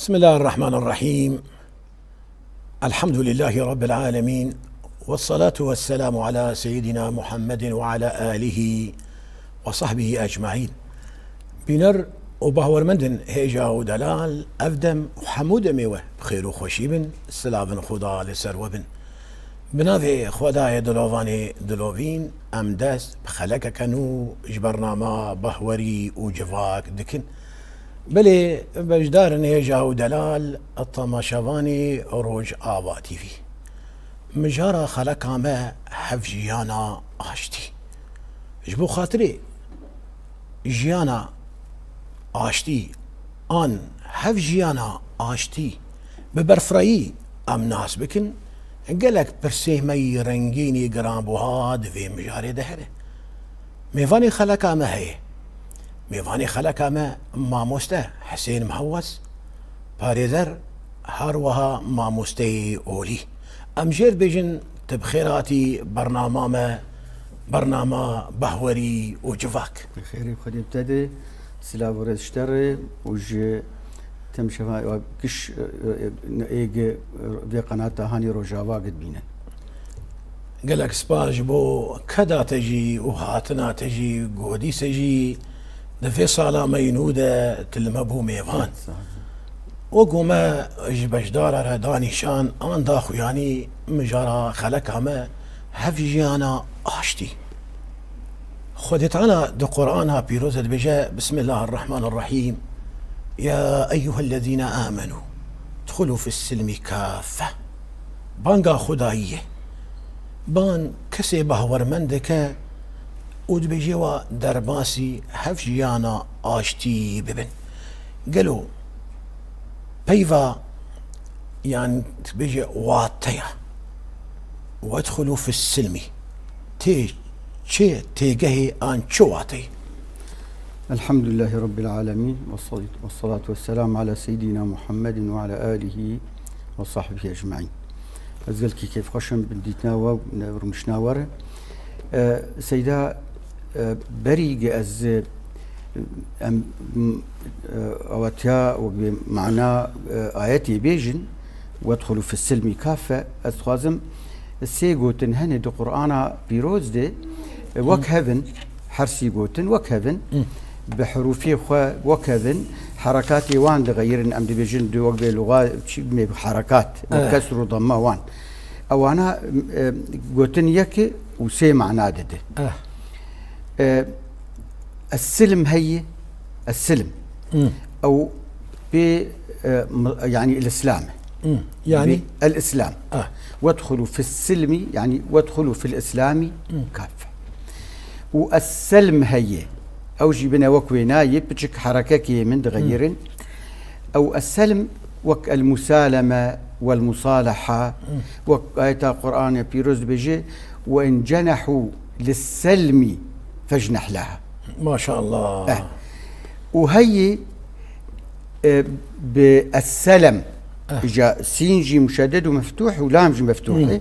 بسم الله الرحمن الرحيم. الحمد لله رب العالمين، والصلاة والسلام على سيدنا محمد وعلى آله وصحبه أجمعين. بنر وبهورمندن هيجا ودلال أفدم وحمود ميوه بخير وخوشيبن سلافن خدا لسروبن بنافي خداي دلوفاني دلوفين أمداس بخلق كانوا جبرناما بهوري وجفاك دكن بلي بجدار هيجا ودلال الطماشافاني روج آبا تيفي مجارة خلقا ما حفجيانا آشتي جبو خاطري جيانا آشتي آن حفجيانا آشتي ببرفرایی ام ناس بکن گلک پرسه می رنگینی گرانبوها دوی مجاره دهره میوانی خلقا ما هی میوانی خلقا ما ماموسته حسین محوس پاریدر هروها ماموسته اولی امجر بجن تبخيراتي برنامج بهوري وجفاك بخير بخدي ابتدي سلا ورد اشتري وج تم شفا كش ايج في قناه هاني روجافا قد بينا قالك سباج بو كدا تجي وهاتنا تجي قودي سجي دفي صاله مينوده تلمبو ميفان وقوما جبجدار رداني شان ان داخو يعني مجارا خلقها ما هفجيانا آشتي خدت أنا دو قرآنها بيروزة بجاء بسم الله الرحمن الرحيم يا أيها الذين آمنوا ادخلوا في السلم كافة بانقا خداية بان كسي بهور مندك ود بجيوا درباسي هفجيانا آشتي ببن قالوا بيفا يعني بيجي واتيا وادخلوا في السلم تيجهي ان شواتي. الحمد لله رب العالمين والصلاة والسلام على سيدنا محمد وعلى آله وصحبه أجمعين. أزلكي كيف خشم بديتنا ورمشناور سيدا بريق از اوتيا ومعنى آياتي بيجن وادخلوا في السلم كافة أتخازم سيغو تنهني دو قرآن بيروز دي وكهفن حرسي غوتن وكهفن بحروفي خوا وكهفن حركاتي وان لغيرن أم دي بيجن دو وقبي لغة بحركات وكسر وضمة وان أو أنا غوتن يكي وسي معنى دي السلم هي السلم أو يعني الإسلام يعني الإسلام وادخلوا في السلم يعني وادخلوا في الإسلام كافة والسلم هي أو جيبنا وكوينا يبتشك حركة من تغيرن أو السلم وك المسالمة والمصالحة وآية القرآن بيروز بيجي وإن جنحوا للسلم فاجنح لها ما شاء الله وهي بالسلم جاء سين جي مشدد ومفتوح ولام جي مفتوح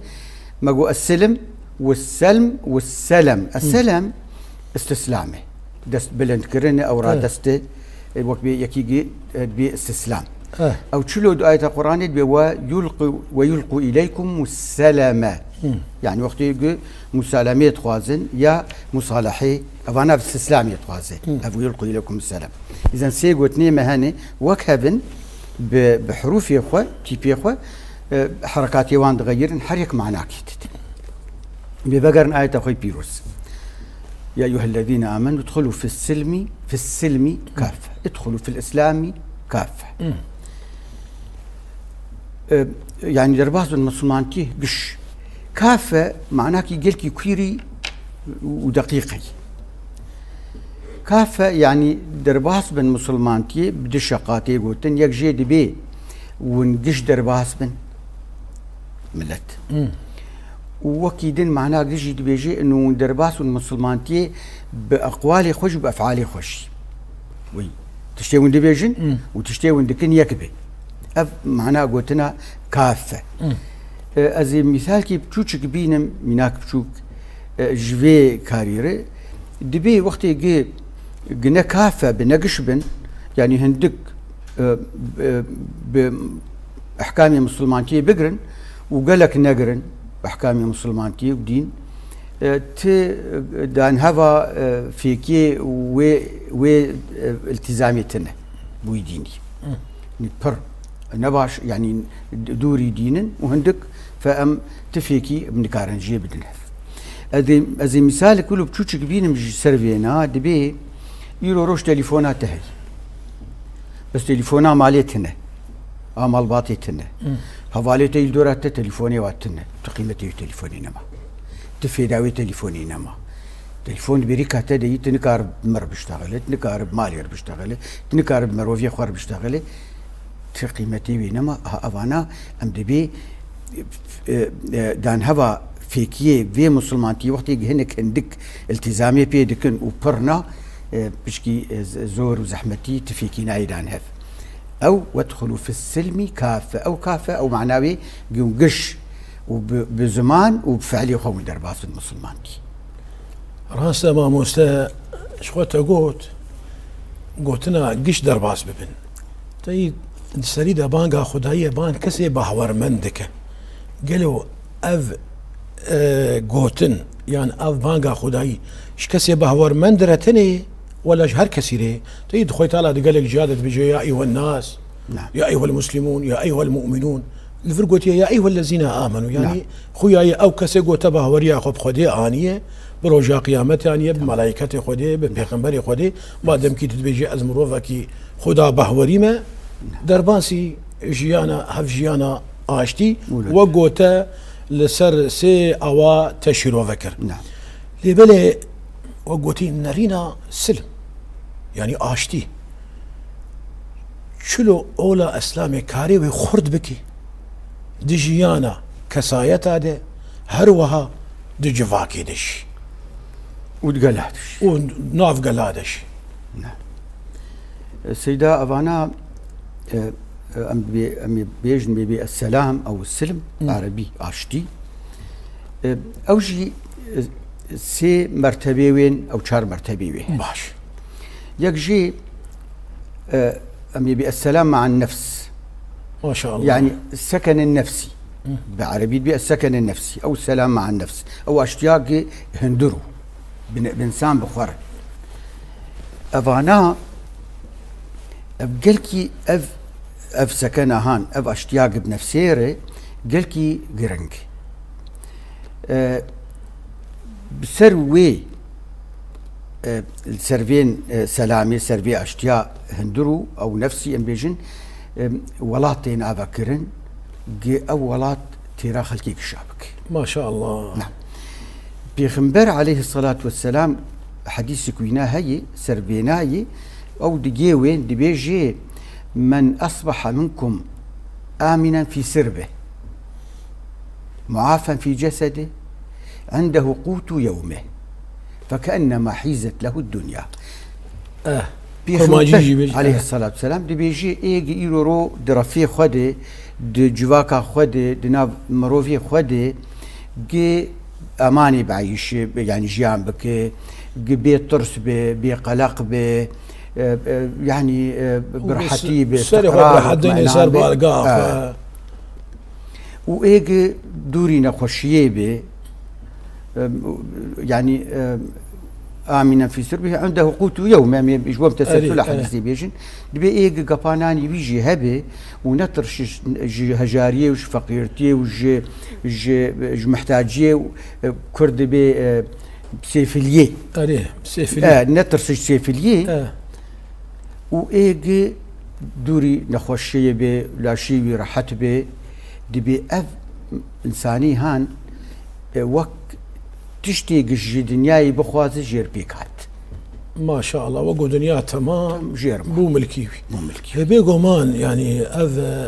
ما السلم والسلم والسلم السلم استسلامه دست بلند كرنه او را دست وقت يكيجي باستسلام او تشلو آية القرآن ويلقوا اليكم السلام يعني وقت يجي مسالمه يتخوازن يا مصالحه افانا باستسلام يتخوازن افو يلقوا اليكم السلام اذا سيغو تني مهني وكهفن بحروف يخوا تيبي يخوا حركات يوان تغير حرك معناك ببقرن آية أخوي بيروس يا أيها الذين آمنوا ادخلوا في السلم كافة ادخلوا في الإسلام كافة يعني درباز المسلمان تيه قش كافة معناك يقلك كيري ودقيقي كافة يعني درباس بن مسلمانتي بدي شقاتي قوتن يك جي دبي ونقش درباس بن ملت وكيدن معناه قديش بيجي انه درباس والمسلمانتي باقوالي خوش وبافعالي خوش وي تشتي وين بيجن وتشتي وين دكن يكبي اف معناه قوتنا كافه ازي مثال كي بتشوك بينم مناك بتشوك جوي كاريره دبي وقت يجي قنا كافه بنقش بن يعني هندك باحكام المسلمانتي بقرن وقالك نقرن باحكام المسلمانتي ودين ت دان هذا فيكي و التزاميتنا بوي ديني نبر نباش يعني دوري دينن وهندك فام تفيكي بنكارنجي بدنهف هذه مثال كله بتشوتش بين مش سيرفينا دبي يرو روش تليفونات هي بس تليفونا مالتنا مال باطيتنا حوالي الدورات تليفوني واتنا تقيمتي تليفوني نما تفيداوي تليفوني نما تليفون بريكا تدي تنكار مر بيشتغل تنكار بمالير بيشتغل تنكار بمروفي خوار بيشتغل تقيمتي بينما افانا ام دبي دان هوا فيكيه في مسلمانتي وقت هنك عندك التزامي بيدكن وبرنا بشكي زور وزحمتي تفيكي نايدان هف او وادخلوا في السلم كافه او كافه او معناوي قش وبزمان وبفعلي خوم درباس المسلمانتي راسا ما موسى شخوت قوتنا قش درباس ببن تي سريدا بانقا خدايا بان كسي بحور مندك قالوا اف قوتن يعني اف بانقا خداي اش كسي بحور مندرتني ولا هر كسيري تيد خويت على قالك جادة بيجي يا ايها الناس نعم. يا ايها المسلمون يا ايها المؤمنون الفرقوت يا ايها الذين امنوا يعني نعم. خويا او كسي قوت بحوريا خب خدي انيه بروجا قيامت يعني بملائكه خدي ببيغمبر خدي ما دام كي تبيجي ازمروفا كي خدا بحوري ما درباسي جيانا هف جيانا اشتي وقوتا لسر سي اوا تشيرو فكر نعم لبلي وقوتي نرينا سلم يعني اشتي شلو اولا اسلامي كاري وخرد بكي دي جيانا كسايتا دي هروها دي جفاكي دش وتقلادش وناف قلادش نعم سيدا افانا ام بيجن بي السلام او السلم عربي اشتي اوجي سي مرتبه وين او 4 مرتبه وين باش يجي ام يبي السلام مع النفس ما شاء الله يعني السكن النفسي بعربي بي السكن النفسي او السلام مع النفس او اشتياق هندرو بنسان بخور افانا قالكي اف سكنة هان اف اشتياق بنفسيري قالكي قرنج بسروي السرفين سلامي سرفي اشتياق هندرو او نفسي ام بيجن ولاتين افكرن او ولات تيرا خلقيك الشابك ما شاء الله نعم بيغمبر عليه الصلاة والسلام حديث كوينا هي سربيناي او دجي وين دبيجي من اصبح منكم امنا في سربه معافى في جسده عنده قوت يومه فكأنما حيزت له الدنيا بيغمبر عليه الصلاة والسلام دبيجي ايجي ايرورو درفي خده دي جواكا خده دي مروفي خده جي اماني بعيش يعني جيان بك بي طرس بي قلق بي يعني برحتي باستقرار صار بالقاف وايجي دوري نخوشيه بي يعني آمنا في سربه عنده قوت يوم يعني جواب تسلسل حديثي بيجن دبي ايجي قباناني بيجي هبه ونطرش هجاريه وش فقيرتي وج محتاجيه كرد بي بسيفليه سيفليه نطرش سيفليه وايجي دوري نخوشيه بي لاشي راحت بي دبي اف انساني هان وقت تشتي قش دنياي بخواز جير بيكات ما شاء الله وقو دنيا تمام جيرما بو ملكيوي مو ملكي بيقو مان يعني اذ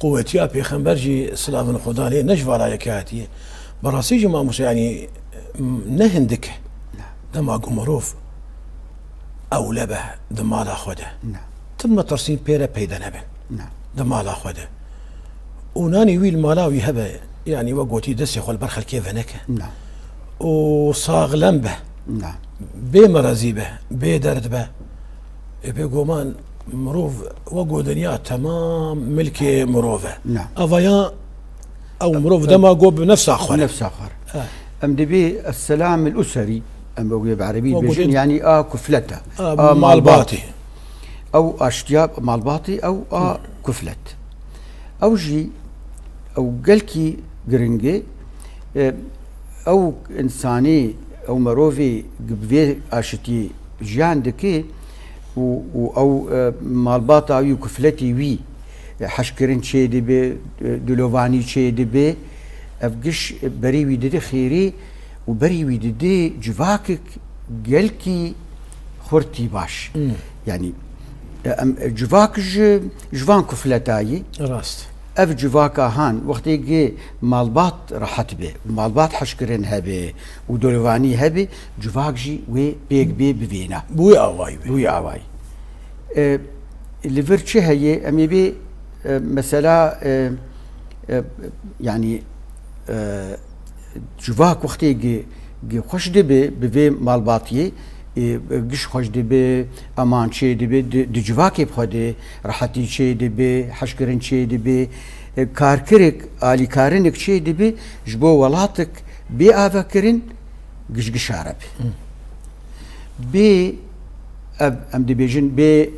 قوتيا بيخنبرجي سلافن خداني نجفا رايكاتي براسيجي ما مش يعني نهندك دما قمروف او لبه دمالا خوده نعم تم ترسين بيرا بيدا نبن نعم دمالا خوده وناني ويل مالاوي هبه يعني وقوتي دسي خو البرخل كيف هناك نعم وصاغ لمبه نعم بمرزي به بدرد به بيقومان مروف وقو دنيا تمام ملكي مروفه نعم افيا او مروف دما قو بنفس اخر نفس آخر أم دبي السلام الأسري أم بقول بعربي بيجن يعني كفلته مالباطي أو أشتياب مالباطي أو كفلت أو جي أو قلكي جرينجي أو إنساني أو مروفي قبفي أشتي جان دكي أو مالباطا أو كفلتي وي حشكرين شي دبي دلوفاني شي دبي أفقش بري ويددي خيري وبري ويددي جواكك قلكي خورتي باش يعني جواك جوان كفلتاي راست اف جواكا هان وقت يجي مالبات راحت به ومالبات حشكرين هبه ودولواني هبه جواك جي وي بيك بي بفينا بوي اواي بوي اواي اللي فرتشي هي امي بي مثلا يعني جواك وقت يجي خوش دبي بفي مالباتيه قش خوش دبي امان شي دبي دي جواكي بخدي راحتي شي دبي حشكرين شي دبي كاركرك آلي كارنك شي دبي جبو ولاتك بي آفكرين قش عربي بي ام دبيجن بي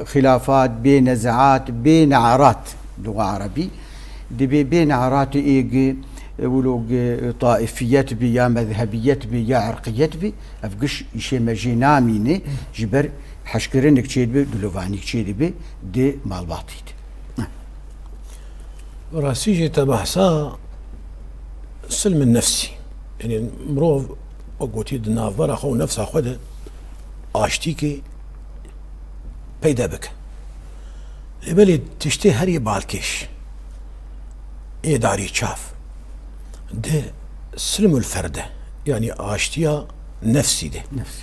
خلافات بي نزاعات بي نعرات لغة عربي دبي بي نعرات ايجي ولو طائفيات بي يا مذهبيات بي يا عرقيات بي افقش يشي مجي ناميني جبر حشكرينك تشيد بي دلوفانيك تشيد بي دي مالباطيت راسيجي تبحثا سلم النفسي يعني مروف وقوتي دنافر اخو نفسها خده اشتيكي بيدا بك لبلي تشتي هري بالكيش ايه داري تشاف ده سلم الفردة يعني اشتيا نفسي ده نفسي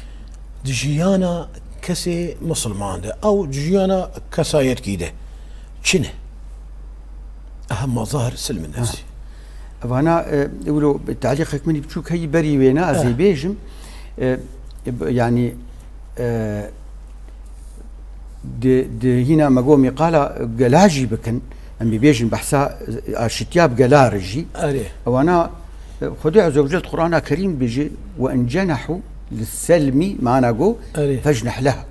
دجيانا كسي مسلمان ده او دجيانا كسايت كي ده شنه اهم مظاهر سلم النفسي وانا يقولوا تعليقك مني بتشوك هي بري وينا زي بيجم يعني دي هنا ما قومي قال قلاجي بكن أم بيجن بحثا شتياب قلارجي وانا خدي عز وجل القرآن الكريم بيجي وان جنحوا للسلم ما نقول فاجنح لها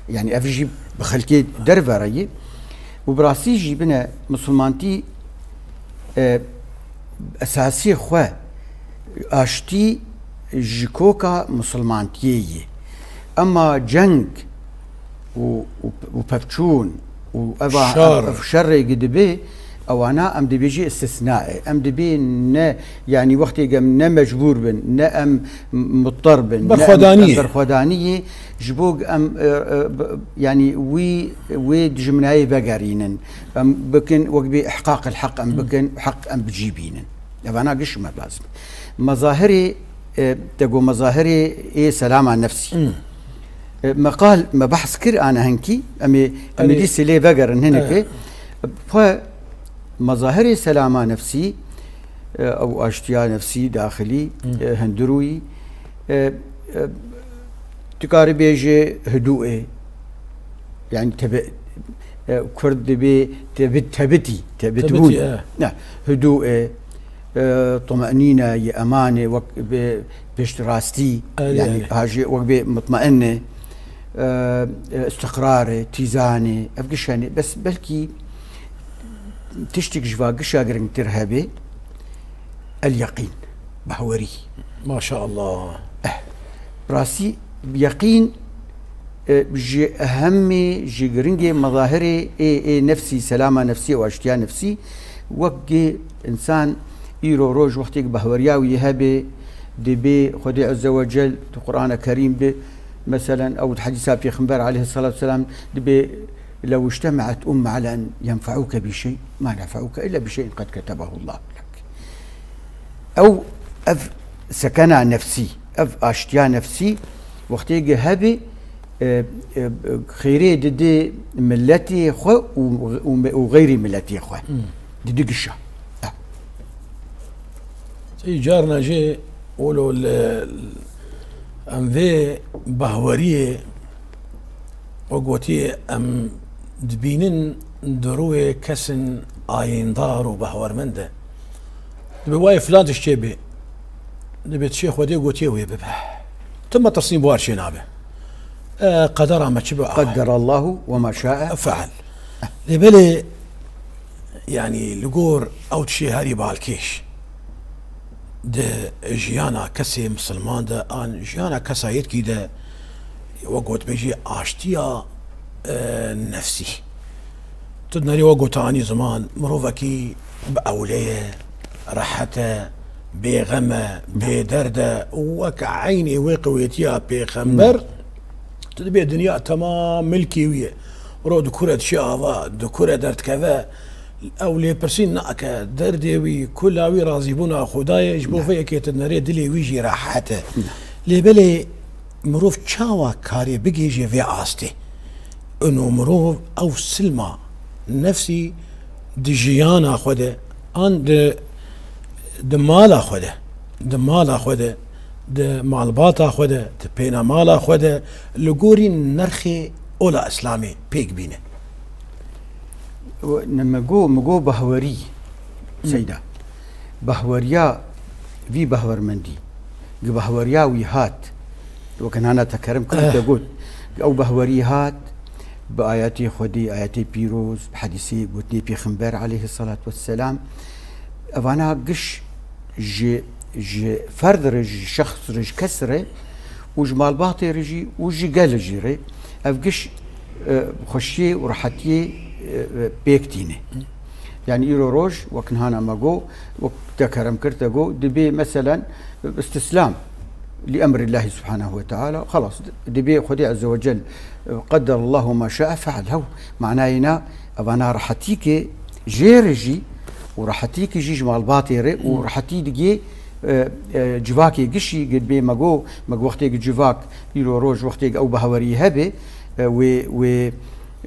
يعني افجي بخلكي درفري وبراسي جيبنا مسلمانتي اساسي خو اشتي جيكوكا مسلمانتيه اما جنگ وبفتشون وأبا شر يقدبي أو أنا أم دبيجي استثنائي أم دبي يعني وقت ن مجبور بن ن أم مضطر بن برخودانية جبوق أم يعني وي جمناي بقارينن أم بكن وقبي إحقاق الحق أم بكن حق أم بجيبينن أنا قش ما لازم مظاهري تقول مظاهري إيه سلام عن نفسي مقال ما بحث كر أنا هنكي أمي دي سلي بقر هناك فمظاهر سلامة نفسي أو أشتياء نفسي داخلي هندروي تقاري بيجي هدوء يعني كرد بي تبتون هدوء طمأنينة أمانة باشتراستي يعني هاجي وقبي مطمئنة استقرار تيزاني افقشاني بس بلكي تشتك جوا قشاقرن ترهبي اليقين بحوري ما شاء الله راسي بيقين جي اهمي جي قرنجي مظاهري اي نفسي سلامة نفسي واشتياء نفسي وقي انسان ايرو روج وقتك بحورياوي هبي دبي خدي عز وجل القرآن الكريم مثلا أو حديث في خنبر عليه الصلاة والسلام دبي لو اجتمعت أمة على أن ينفعوك بشيء ما نفعوك إلا بشيء قد كتبه الله لك، أو أف سكنة نفسي أف أشتيا نفسي وقت يجي هبي خيري دي ملتي خو وغيري ملتي خو دي قشة جارنا جي قولوا ام في بهوريه وقوتي ام دبينن دروي كسن آيندار وبهور منده دبي واي فلان تشتبي دبي تشيخ ودي قوتي ويبه ثم تصنيب وارشي نابه قدر ما تشبه قدر الله وما شاء فعل لبلي يعني لقور او تشي هاري بالكيش ده جيانا كسي مسلمان ده ان جيانا كسايت كي ده وقوت بيجي اشتيا نفسي تدنري وقوت اني زمان مروفكي باوليه راحته بغمه بدرده وكعيني وقويتيا بخنبر تدبي الدنيا تمام ملكي ويا رو دكورة شعظة دكورة درت كذا او لي برسين ناكا دردي وي كلاوي راضيبونا خدايا جبو فيا كيت النري دلي ويجي راحته لي بلي مروف تشاوا كاري بيجي في عاستي انه مروف او سلمى نفسي دجيانا خده ان د مالا خده د مالا خده د مالباتا خده د بينا مالا خده لغوري نرخي اولا اسلامي بيك بينه مگو بهوري سيدا بهوريا في بهور مندي بهوريا ويهات وكان انا تكرم كنت اقول او بهوري هات بآياتي خدي آياتي بيروز بحديثي بوتني بيخنبر عليه الصلاة والسلام أفانا قش جي فرد رج شخص رج كسره وجمال باطي رجي وجي قال جيري أفقش خشي ورحتي بيكتيني يعني إيرو روج وكن هانا ماجو وتكرم كرتاجو دبي مثلا استسلام لأمر الله سبحانه وتعالى خلاص دبي خدي عز وجل قدر الله ما شاء فعل هو معناه أنا رحتيك جيرجي ورحتيك جي جمال باطيري ورحتي دقي جواكي قشي قد بي ماجو وقتي جواك يلو روج وقتي أو بهوري هبه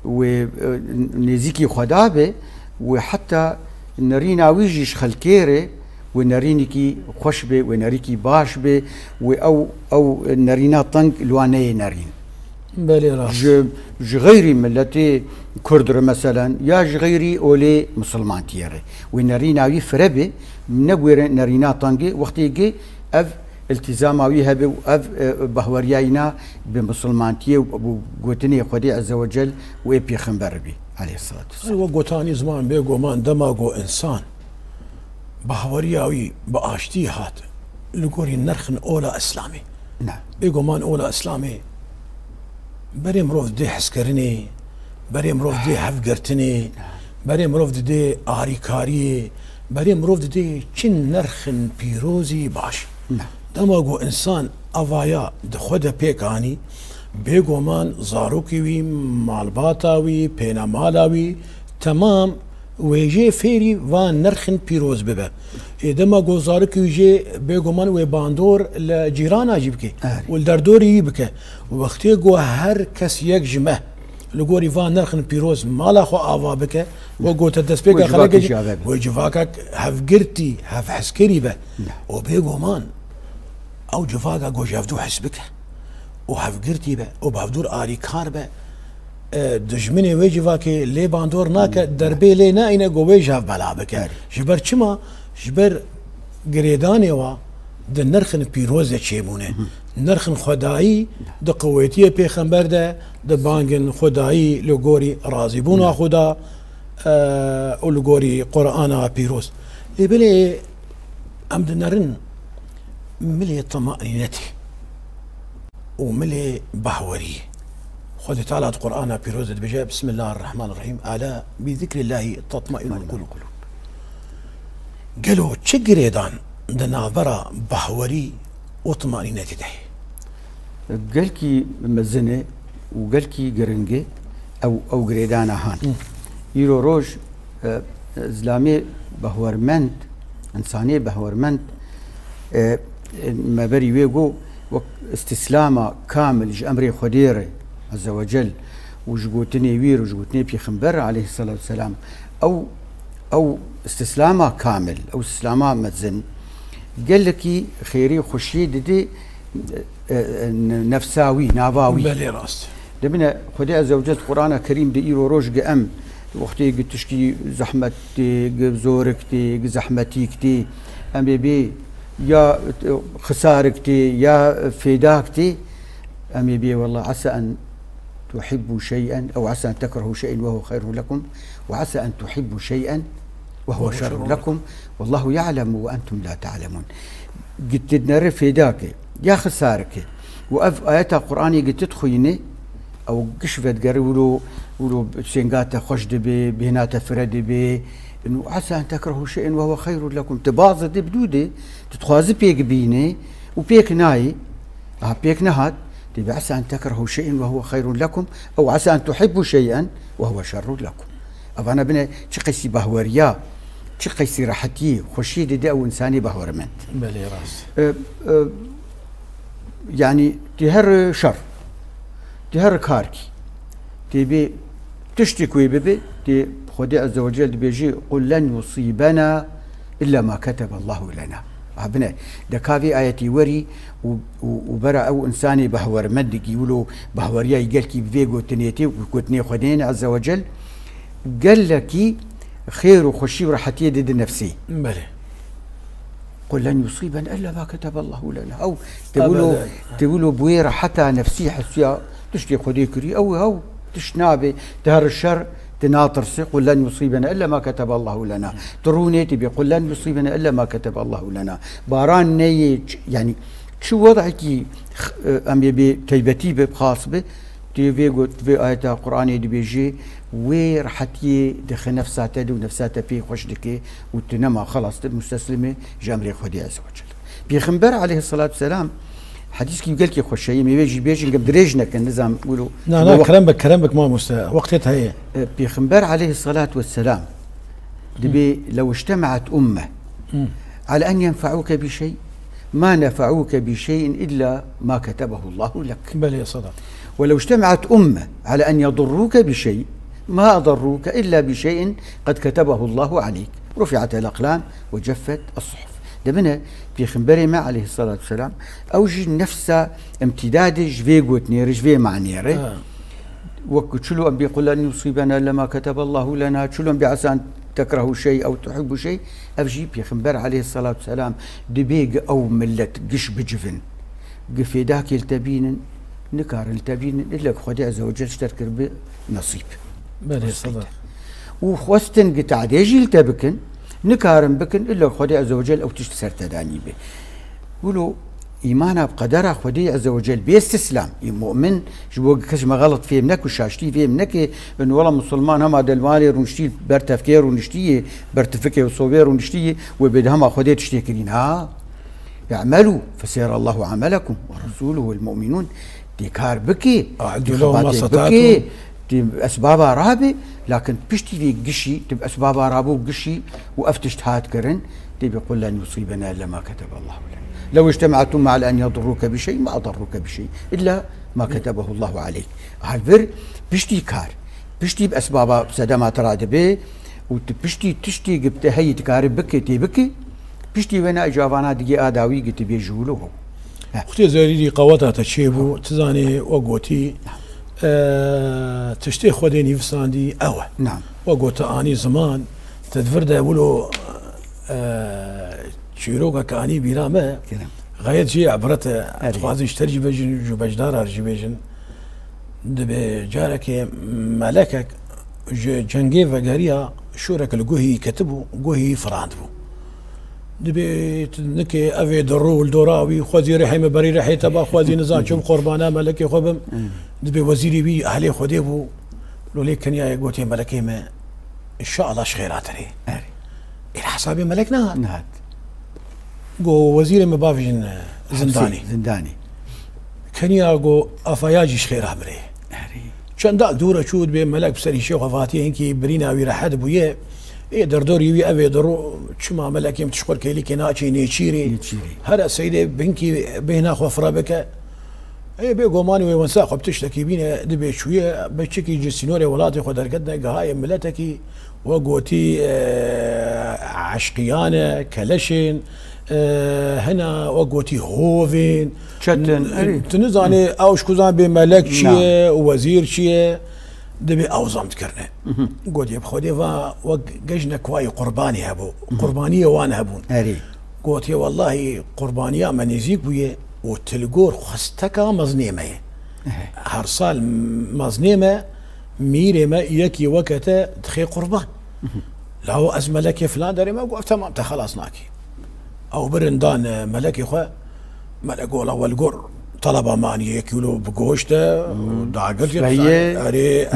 و نزيكي خدابه وحتى نرينا ويجيش خلكيري ونرينيكي خوشبه ونريكي باشبه او نرينا طنق لواني نرين بالي راس جغيري ملتي كردر مثلا يا جغيري اولي مسلمان تيري ونرينا وي فربه نبوير نرينا طنقي وقتي اف التزاماوي هبه اف بهورياينا بمسلمانتي وقوتني خدي عز وجل وابي خنبر بي عليه الصلاه والسلام وقوتاني زمان بيقو مان دماغو انسان بهورياوي باشتي هات لقوري نرخن اولا اسلامي نعم بيقو مان اولا اسلامي بري مروف دي حسكرني بري مروف دي حفقرتني بري مروف دي آري كاري بري مروف دي چن نرخن بيروزي باش نعم دماغو انسان افايا دخوده بيكاني بيقو مان زاروكي وي مالباتا وي بينا مالاوي تمام ويجي فيري وان نرخن بيروز ببه دماغو زاروكي ويجي بيقو مان وي باندور لجيرانا جيبكي والدردوري يبكي وقتي قو هر كس يك جمه لقوري فان نرخن بيروز مالا خو افا بك وقو تدس بيكا خلاقي ويجفاكك هف قرتي هف حسكري به وبيقو مان او جفاقا قو جافدو حسبك وهفقرتي به وبهفدور آري كار به دجمني ويجفاكي لي باندور ناكا دربي لي ناينه قو ويجاف بلا بك جبر چما جبر قريداني وا د نرخن بيروزه چيمونه نرخن خدایی د قویتی پیغمبر ده د بانگن خدایی لگوری راضی بونا خدا او لگوری قرآن پیروز لبلی امد نرن ملي طمأنينتي وملي بهوري خذ تعالى القرآن بيروز بجاء بسم الله الرحمن الرحيم ألا بذكر الله تطمئن القلوب قالوا تشقريدان دنابرا بهوري وطمأنينتي ده قالكي مزنه وقالكي قرنجه او قريدانا هان يرو روج زلامي بهورمند انساني بهورمند ما بري ويقو استسلام كامل امري خديره عز وجل وجوتني وير وجوتني بيخنبر عليه الصلاه والسلام او استسلامه كامل او استسلامه متزن قال لك خيري خشي دي نفساوي نافاوي بالي راست دبنا خدي عز وجل القرآن الكريم دي إيرو روج قام وقتي قلت تشكي زحمتي زوركتي زحمتيكتي أم بي يا خساركتي يا فداكتي أم بي والله عسى أن تحبوا شيئا أو عسى أن تكرهوا شيئا وهو خير لكم وعسى أن تحبوا شيئا وهو شر لكم والله يعلم وأنتم لا تعلمون قلت نعرف فداك يا خسارك وأف آيات القرآن قلت تدخيني أو قشفت قالوا ولو سينغاتا خوش دبي بهناتا فرد بي إنه عسى أن تكرهوا شيئا وهو خير لكم تباظ دي بدودي تتخواز بيك بيني وبيك ناي بيك نهاد تبي عسى أن تكرهوا شيئا وهو خير لكم أو عسى أن تحبوا شيئا وهو شر لكم أنا بنا تقيسي بهوريا تقيسي راحتي خوشي دي أو إنساني بهورمنت بالي راس يعني تهر شر تهر كاركي تبي تشتكي ببي تي خدي عز وجل بيجي قل لن يصيبنا إلا ما كتب الله لنا ابنا دكافي آياتي وري وبرا أو إنساني بهور مدك يقولوا بهوريا يقالكي بفيقو تنيتي وكوتني خدين عز وجل قال لك خير وخشي ورحتي ضد نفسي بلي قل لن يصيبنا إلا ما كتب الله لنا أو تقولوا بويرة حتى نفسي حسيا تشتي خدي كري أو تشنابي تهر الشر تناطرسي قل لن يصيبنا إلا ما كتب الله لنا تروني تبي قل لن يصيبنا إلا ما كتب الله لنا باران نيج يعني شو وضعك أم يبي تيبتي بخاص به تبي قلت في آيات القرآن بيجي وير حتى دخل نفساته ونفساته في خوش دكي وتنما خلاص المستسلمة جامري خدي عز وجل بيخنبر عليه الصلاة والسلام حديث كي قال لك خوش شيء بيجي قبل ريجنا كان نظام يقولوا لا كلامك ما وقتها هي بيخنبر عليه الصلاة والسلام دبي لو اجتمعت أمة على أن ينفعوك بشيء ما نفعوك بشيء إلا ما كتبه الله لك بل يا صدق ولو اجتمعت أمة على أن يضروك بشيء ما أضروك إلا بشيء قد كتبه الله عليك رفعت الأقلام وجفت الصحف دبنا في خنبري عليه الصلاة والسلام أوجي نفس امتداد جفي قوتني رجفي معنيري وكتشلو أن بيقول لن يصيبنا إلا ما كتب الله لنا تشلو أن بعسى أن تكرهوا شيء أو تحبوا شيء أبجي في خنبر عليه الصلاة والسلام دبيق أو ملت قش بجفن قفي داك يلتبين نكار التبين إلا خدي عز وجل اشترك بنصيب بلي صدق وخوستن قتعد يجي يلتبكن نكارن بكن إلا خدي عز وجل أو تشتسر تداني به قولوا إيمانا بقدر خدي عز وجل بيستسلام مؤمن شو كش ما غلط فيه منك وشاشتي فيه منك إنه والله مسلمان هم هذا المالي ونشتي برتفكير ونشتي برتفكير وصوبير ونشتي وبدهم خدي تشتي كرين اعملوا فسيرى الله عملكم ورسوله والمؤمنون ديكار بكي بكي أسباب رابي لكن بشتي في قشي تبقى أسباب رابو قشي وأفتشت هات كرن تبي يقول لن يصيبنا إلا ما كتب الله لنا لو اجتمعتم على أن يضروك بشيء ما أضروك بشيء إلا ما كتبه الله عليك هالبر بشتي كار بشتي بأسباب سدامات رادبه وبشتي تشتي قبت هي تكار بكي تبكي بشتي وانا إجابانا دقي آداوي قلت بيجولوه اختي زاريدي قواتها تشيبو تزاني وقوتي تشتي خوديني فساندي أوه نعم وقوتا آني زمان تدفرد يقولوا شيروكا كاني بيرامه غاية جي عبرته تخوازي اشتري بيجن جو بجدار ارجي بيجن دبي جارك ملكك جنگي وغاريا شورك القوهي كتبو قوهي فراندبو دبي نكي افي درو الدوراوي خوازي ريحي مبري ريحي تبا خوازي نزان شوم قربانا ملكي خوبم دبي وزيري بي اهلي خديبو لولي كان يا قوتي ملكي ما ان شاء الله خيرات ري الى حسابي ملكنا نهات قو وزير مبافجن زنداني كنياغو افاياجيش خير عمري چند دوره چود به ملک بسری شیخ وفاتی اینکی برینا وی راحت بویه ای در دوری وی اوی درو چما ملکیم تشکر کلی که ناچی نیچیری هر سیده بینکی بهنا خفرا بکه ای به گمانی و ونسا خب تشتکی بینه دبی شویه بچکی جسینور ولاتی خود درگدنا گهای ملتکی و گوتی عشقیانه کلشین هنا وقوتي هوفين شتن تنزاني اوش كوزان بملك شيء ووزير شيء دبي اوزام تكرنا قلت يا بخودي وقجنا كواي قرباني هبو قربانيه وانا هبون قلت يا والله قربانيه ما نزيك بيه وتلقور خستكا مزنيمه هرصال مزنيمه ميري ما يكي وقته تخي قربان لو ازملك فلان داري ما قلت تمام خلاص ناكي او برندان ملكي خو ملك ولا والقر طلبه ماني يكيلو بقوشته وداقلت اري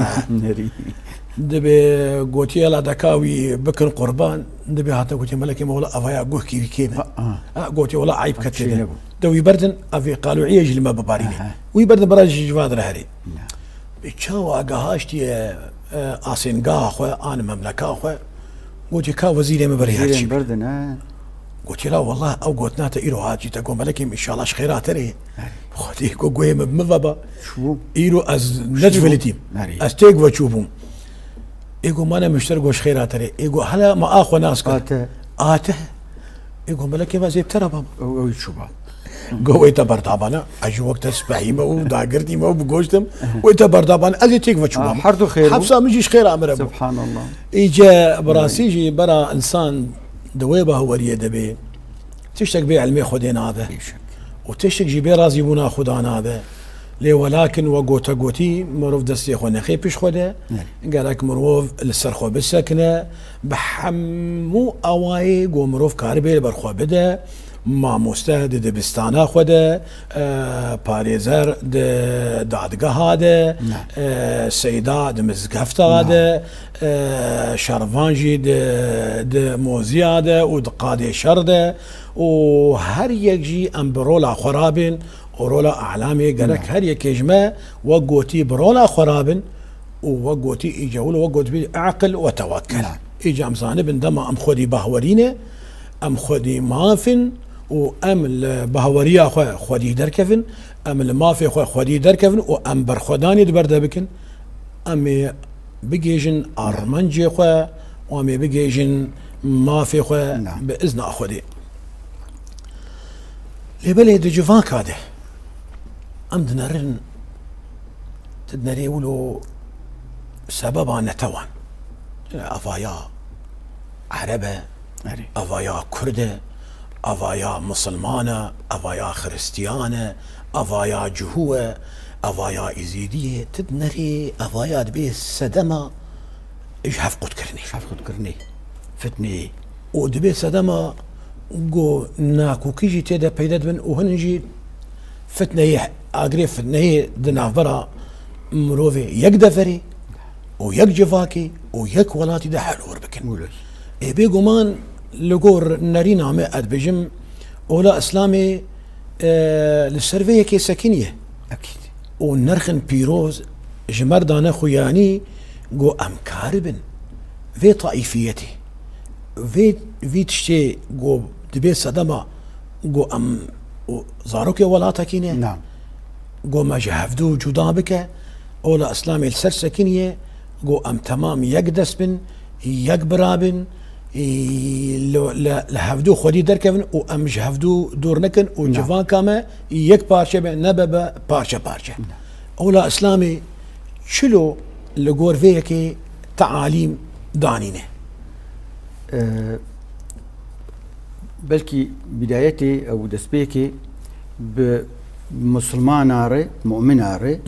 دبي قوتي لا دكاوي بكن قربان دبي هاتا قوتي ملكي مولا افايا قوه كيف كيما قوتي ولا عيب كتير دوي بردن افي قالوا عيج لما بباريني وي بردن براج جواد رهري بتشاو اقهاشتي اسنقا خو انا مملكه خو قوتي كا وزير مبريات بردن قلت لا والله او قلت ايرو هاجي تقول ملكي ان شاء الله خيرات ري خدي قوي مبابا شو ايرو از نجفلتي استيق وشوفهم يقول ما انا مشترك وش خيرات ري يقول هلا ما اخو ناس اته يقول ملكي ما زي ترى بابا او شو بابا قويت بردابانا اجي وقت اسبحيمه وداقرتي ما بقوشتم ويت بردابانا ازي تيك وشوفهم حرتو خير حفصه مجيش خير امر سبحان الله اجا براسي يجي برا انسان دويبه هو دبي تشتك بي علمي خدين هذا وتشتك جيبي رازي بنا خدان هذا لي ولكن وقوتا قوتي مروف دستي خو نخي بيش خوده قالك مروف للسرخو بالسكنه بحمو اواي قو مروف كاربي برخو بدا ما مستهد دبستانا خوده باريزر دادقه هذا سيدا دمزقفتا هذا شرفانجي د موزي هذا ودقادي شرده وهر يجي ام برولا خرابن ورولا اعلامي قالك هر يكجما وقوتي برولا خرابن ووقوتي اجاول وقوت بعقل وتوكل اجا امزانب دما ام خدي بهورينه ام خدي مافن وام البهوريه خو خدي دركفن ام المافي خو خدي دركفن وام برخداني دبردبكن ام بيجيجن ارمنجي خو وام بيجيجن مافي خو باذن اخدي لبلي دجفاك هذا ام دنرن تدنري ولو سببا نتوان افايا عربه افايا كرده افايا مسلمانه افايا خريستيانه افايا جهوه افايا ازيديه تدنري افايا دبي سدما ايش حفقد كرني فتني ودبي سدما قو ناكو كيجي تيدا بيداد من وهنجي فتنه اقري فتنه دناف برا مروفي يك دفري ويك جفاكي ويك ولاتي ده حلور بكن بيقو مان لقور نارينا مئات بجم ولا اسلامي للسرفيه كي سكينيه اكيد ونرخن بيروز جمردانا خوياني قو ام كاربن في طائفيتي في تشتي قو دبي صدمه قو ام زاروك ولاتكينه نعم قو ما جهفدو جدابك اولا اسلامي السر سكينيه قو ام تمام يقدس بن يقبرابن لهفدو خودي دركبن وام جهفدو دور نكن وجفان كاما يك بارشه نببه بارشه اولا اسلامي شلو لقور فيكي تعاليم دانينه بلكي بدايتي او دسبيكي بمسلمان عاري مؤمن عاري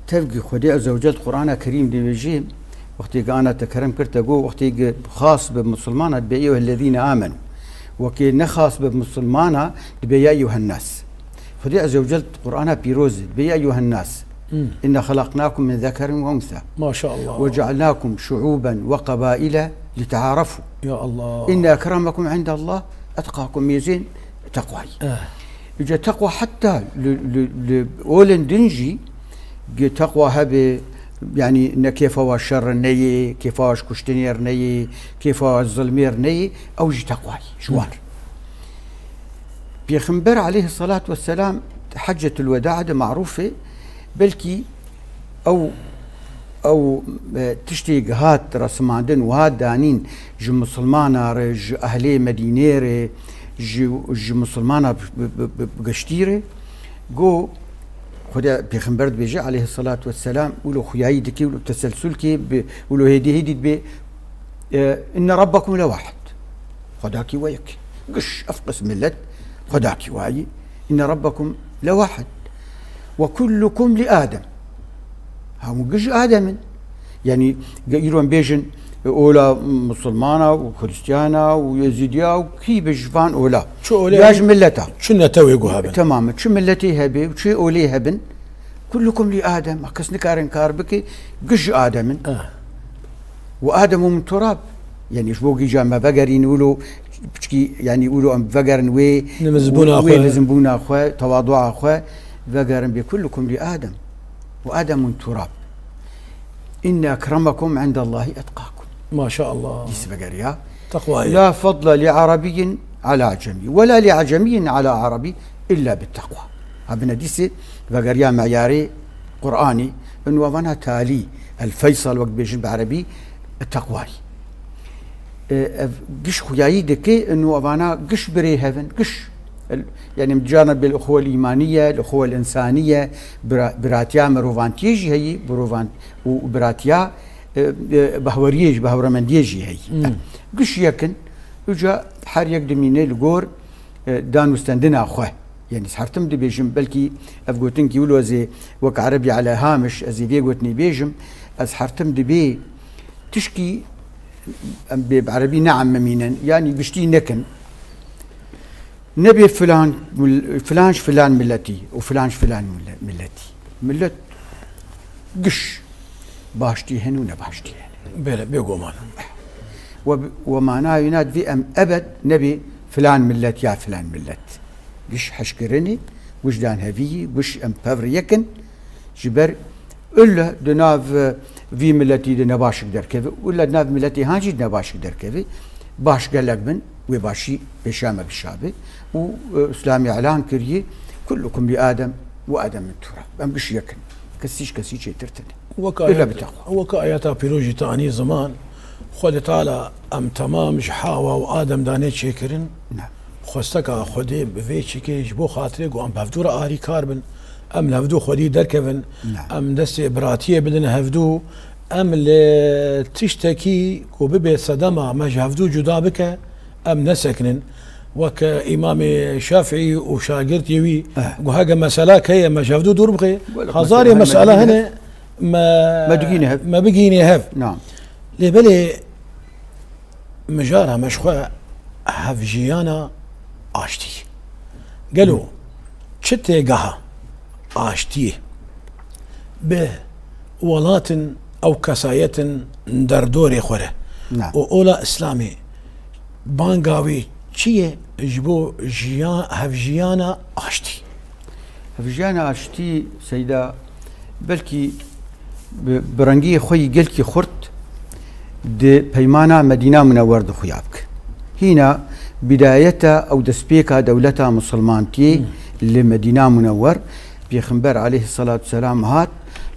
تبقي خدي عز وجل قرآن كريم دي بيجي وقتي أنا تكرم كرتقو وقتي خاص بمسلمان بأيها الذين آمنوا وكي نخاص بمسلمان بيا أيها الناس خدي عز وجل قرآن بيروز بيا أيها الناس إن خلقناكم من ذكر وأنثى ما شاء الله وجعلناكم شعوبا وقبائل لتعارفوا يا الله إن أكرمكم عند الله أتقاكم ميزين تقوى اجا تقوى حتى لأولن دنجي تقوى هبه يعني إن كيف هو الشر النية، كيف هو كشتنير نية، كيف هو الظلمير نية، أو جي تقوى شوار. بيخنبر عليه الصلاة والسلام حجة الوداع ده معروفة، بلكي أو تشتي هات رسماندن وهات دانين جي مسلمانا رج أهلي مدينة جي مسلمانا بقشتيرة جو خدا بيخنبر بيجي عليه الصلاة والسلام ولو خياي دكي ولو تسلسلكي ولو هيدي بي إن ربكم لواحد خداكي ويك قش أفقس ملت خداكي واي إن ربكم لواحد وكلكم لآدم هم قش آدم يعني يروان بيجن أولا مسلمانا وكريستيانا ويزيديا وكي بجفان أولا شو أولا ياج ملتا شو نتوي هبن تماما شو ملتي هبي وشو أولي هبن كلكم لآدم أكس نكارن كاربكي قش آدم وآدم من تراب يعني شبوقي جامع فقرين يقولوا يعني يقولوا أم فقرن وي نمزبونا أخوة تواضع أخوة فقرن بكلكم لآدم وآدم من تراب إن أكرمكم عند الله أتقاكم ما شاء الله يسبقريا تقوى لا فضل لعربي على عجمي ولا لعجمي على عربي إلا بالتقوى هبنا ديسي فقريا معياري قرآني إنه وانا تالي الفيصل وقت بيجن بعربي التقوى قش خياي دكي إنه وانا قش بري هفن قش يعني متجانب بالأخوة الإيمانية الأخوة الإنسانية براتيا مروفانتيجي هي بروفان وبراتيا بهوريج بهورمنديجي هي قش يكن وجا حار يقدم الجور دان وستندنا أخوه يعني سحرتم دي بيجم بلكي أفقوتن كيولو زي وك عربي على هامش أزي بيقوتني بيجم أسحرتم دي بي تشكي بعربي نعم ممينا يعني بشتي نكن نبي فلان ملتي وفلانش فلان ملتي ملت قش باشتي هن ونباشتي هن بلا بيقو مانا ومعناه يناد في أم أبد نبي فلان ملت يا فلان ملت قش حشكرني وجدان هفي قش أم بافر يكن جبر إلا دناف في ملتي دنباشك دركبي ولا دناف ملتي هانجي دنباشك دركبي باش قالك من وباشي بشامة بالشابه وإسلامي إعلان كريه كلكم لآدم وآدم من تراب أم قش يكن كسيش شيء ترتني إلا بتقوى وكاياتا بيروجي تاني زمان خود تعالى أم تمام جحاوة وآدم دانيت شكرن نعم خستكا خودي بفيت شكيش بو خاطري وأم بفدورة آري كاربن أم لهفدو خودي دركبن نعم. أم دستي براتية بدن هفدو أم اللي تشتكي وببيت صدمة مج هفدو جدا بك أم نسكنن وك إمام شافعي وشاقرت يوي وهاجا مسألة كي مج هفدو دور بخي هزاري مسألة هنا ما بقيني هف نعم لبلي مجارة مشخوة هفجيانا آشتي قالوا شتي قها آشتي به ولات أو كساية دردوري خوره نعم وأولا إسلامي بانقاوي چیه جبو جیان هفجیانا آشتی هفجیانا آشتی سيدا بلكي برنگي خوي قلكي خرط دي بيمانا مدينة منور دو خيابك هنا بدايتها أو دسبيكا دولتها مسلمانتي لمدينة منور بيخنبر عليه الصلاة والسلام هات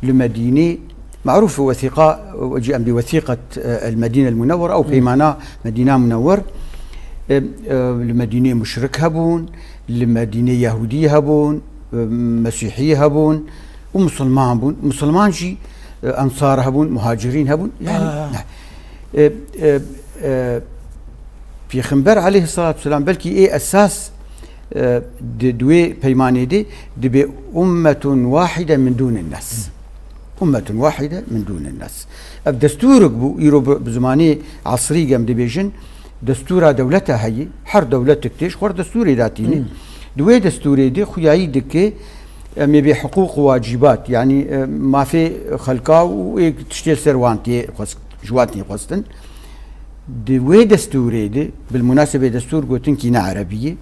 لمدينة معروف وثيقة وجيء بوثيقة المدينة المنورة أو بيمانا مدينة منور لمدينة مشرك هبون لمدينة يهودي هبون مسيحي هبون ومسلمان هبون مسلمان جي أنصار هبون مهاجرين هبون يعني في خنبر عليه الصلاة والسلام بلكي إيه أساس دوي بيماني دي بأمة واحدة من دون الناس أمة واحدة من دون الناس الدستور يرو بزماني عصري قام دبيجن دستورة دولتها هي حر دولتك تيش خور دستوري ذاتيني دوي دستوري دي خياي دكي مبي حقوق وواجبات يعني ما في خلقا وتشتيل سروانتي جواتني قصدن دوي دستوري دي بالمناسبة دستور قوتن كينا عربية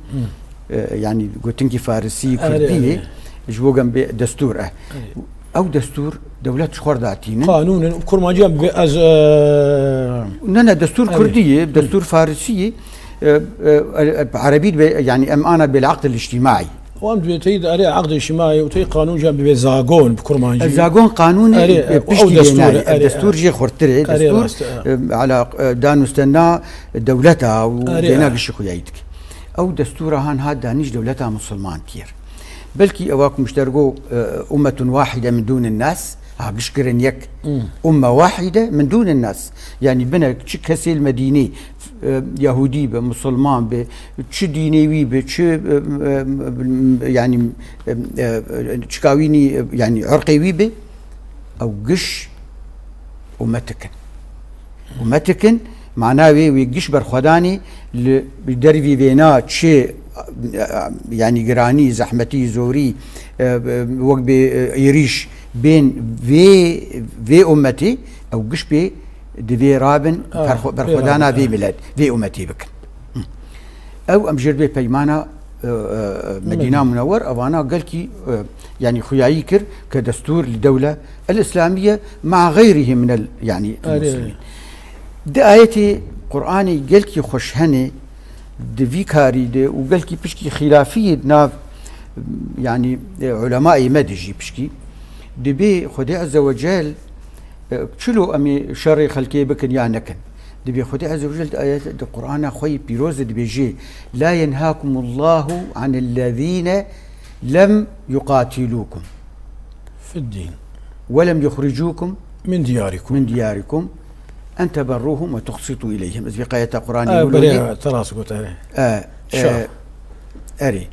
يعني قوتنكي فارسي كردية جوجن بدستور أو دستور دولة شخور داتين قانون كرماجيا بأز ننا دستور كردية دستور فارسي عربي يعني أنا بالعقد الاجتماعي وأم تيد أري عقد اجتماعي وتيد قانون جنب بزاغون بكرماجي الزاغون قانون أو دستور الدستور جي خورتري دستور على دانو استنا دولتها ودينا بشخويايتك أو دستور هان هاد دانيش دولتها مسلمان كير بلكي أواكم مشترقوا أمة واحدة من دون الناس بشكرن يك أمة واحدة من دون الناس يعني بنا كسي المدينة يهودي بمسلمان بتش دينيوي بتش يعني تشكاويني يعني عرقيوي به أو قش أمتكن معناه ويقش برخداني بدربي بينا تشي يعني قراني زحمتي زوري وقت يريش بين في أمتي أو قش بي دفي رابن برخدانا في بلاد في أمتي بك أو أمجر بي بيمانا مدينة منور أوانا قالكي يعني خيايكر كدستور للدولة الإسلامية مع غيره من يعني المسلمين ده آيتي قرآني قالكي خوشهني دفي كاري ده وقالكي بشكي خلافية ناف يعني علماء مدجي بشكي دبي خدي عز وجل شلو أمي شر خلقي بكن يا نكن دبي خدي عز وجل آيات القرآن خوي بيروز دبي جي لا ينهاكم الله عن الذين لم يقاتلوكم في الدين ولم يخرجوكم من دياركم أن تبروهم وتقسطوا إليهم إذ في آية القرآن يقول تراس قلت أري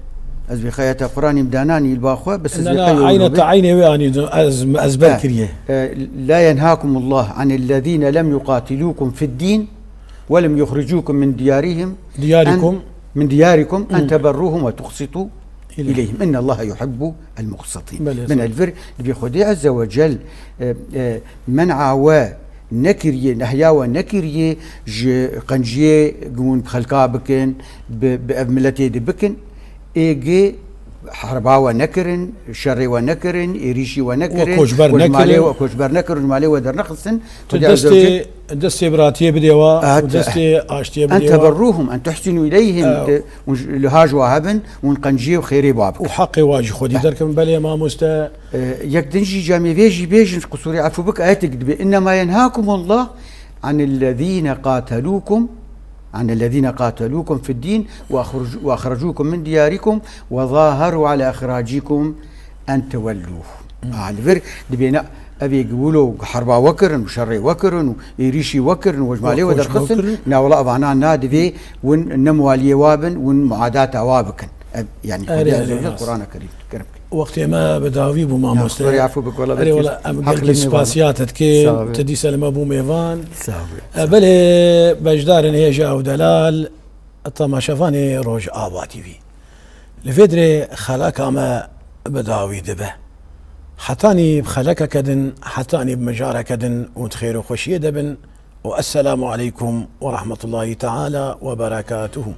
از بخيات القرآن بداناني الباخوة بس عين تعيني يعني أزبال كريه لا ينهاكم الله عن الذين لم يقاتلوكم في الدين ولم يخرجوكم من من دياركم أن تبروهم وتقسطوا إليهم إن الله يحب المقسطين من الفر بخدي عز وجل منع نكريه نهيا نكريه قنجيه قون بخلقا بكن بأبملتي بكن إيجي حربا ونكرن شري ونكرن إيريشي ونكرن وكوشبر نكرن مالي ودر نخصن دستي براتيه بديوا ودستي اشتيه بديوا أن تبروهم أن تحسنوا إليهم لهاج وهبن ونقنجي وخيري بابك وحقي واجي خدي درك من بالي ما مستا يكدنجي جامي بيجي قصوري عفو بك آياتك إنما ينهاكم الله عن الذين قاتلوكم في الدين وأخرجوكم من دياركم وظاهروا على إخراجكم أن تولوه الفرق دبينا أبي يقولوا حربا وكرن وشري وكرن ويريشي وكرن وجمالي ودر خصن ناولا أبعنا نادي ونموالي وابن ونمعادات وابكن يعني القرآن الكريم وقت ما بداوي بو ما مستري يعفو بك والله أري والله أمقل سباسياتك كي تدي سلم أبو ميفان بلي بجدار هيجا ودلال طما شافاني روج آباتي في لفدري خلاك أما بداوي دبه حتاني بخلك كدن حتاني بمجارة كدن وتخير وخشية دبن والسلام عليكم ورحمة الله تعالى وبركاته.